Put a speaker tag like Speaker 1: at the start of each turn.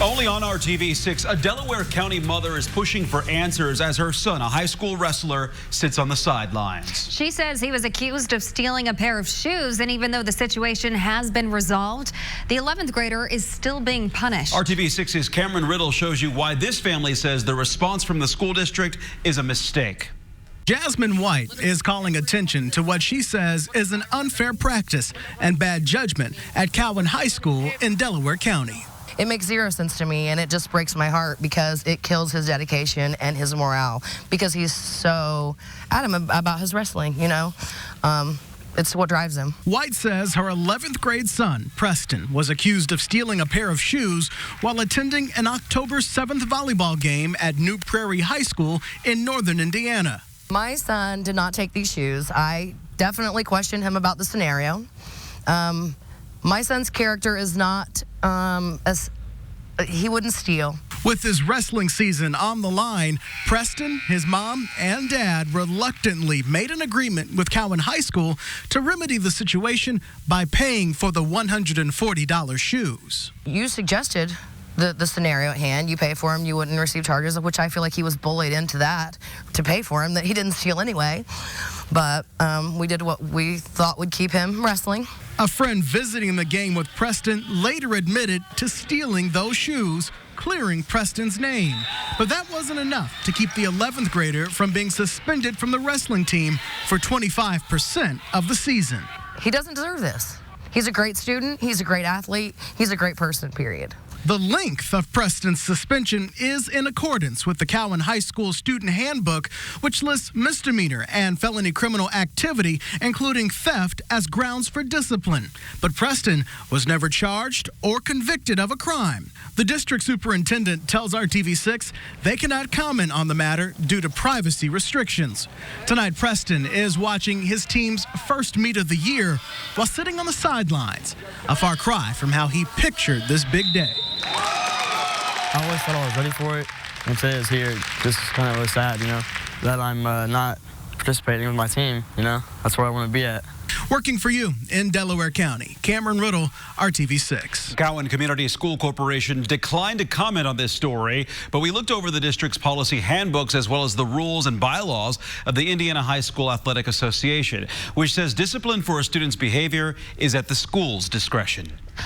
Speaker 1: Only on RTV6, a Delaware County mother is pushing for answers as her son, a high school wrestler, sits on the sidelines.
Speaker 2: She says he was accused of stealing a pair of shoes, and even though the situation has been resolved, the 11th grader is still being punished.
Speaker 1: RTV6's Cameron Riddle shows you why this family says the response from the school district is a mistake.
Speaker 3: Jasmine White is calling attention to what she says is an unfair practice and bad judgment at Cowan High School in Delaware County.
Speaker 4: It makes zero sense to me, and it just breaks my heart because it kills his dedication and his morale because he's so adamant about his wrestling, you know. It's what drives him.
Speaker 3: White says her 11th grade son, Preston, was accused of stealing a pair of shoes while attending an October 7th volleyball game at New Prairie High School in northern Indiana.
Speaker 4: My son did not take these shoes. I definitely questioned him about the scenario. My son's character is not he wouldn't steal.
Speaker 3: With his wrestling season on the line, Preston, his mom, and dad reluctantly made an agreement with Cowan High School to remedy the situation by paying for the $140 shoes.
Speaker 4: You suggested the scenario at hand. You pay for him, you wouldn't receive charges, of which I feel like he was bullied into that to pay for him, that he didn't steal anyway. But we did what we thought would keep him wrestling.
Speaker 3: A friend visiting the game with Preston later admitted to stealing those shoes, clearing Preston's name. But that wasn't enough to keep the 11th grader from being suspended from the wrestling team for 25% of the season.
Speaker 4: He doesn't deserve this. He's a great student, he's a great athlete, he's a great person, period.
Speaker 3: The length of Preston's suspension is in accordance with the Cowan High School student handbook, which lists misdemeanor and felony criminal activity, including theft, as grounds for discipline. But Preston was never charged or convicted of a crime. The district superintendent tells RTV6 they cannot comment on the matter due to privacy restrictions. Tonight, Preston is watching his team's first meet of the year while sitting on the sidelines, a far cry from how he pictured this big day.
Speaker 5: I always thought I was ready for it, and today it's here. Just kind of really sad, you know, that I'm not participating with my team, you know. That's where I want to be at.
Speaker 3: Working for you in Delaware County, Cameron Riddle, RTV6.
Speaker 1: Cowan Community School Corporation declined to comment on this story, but we looked over the district's policy handbooks as well as the rules and bylaws of the Indiana High School Athletic Association, which says discipline for a student's behavior is at the school's discretion.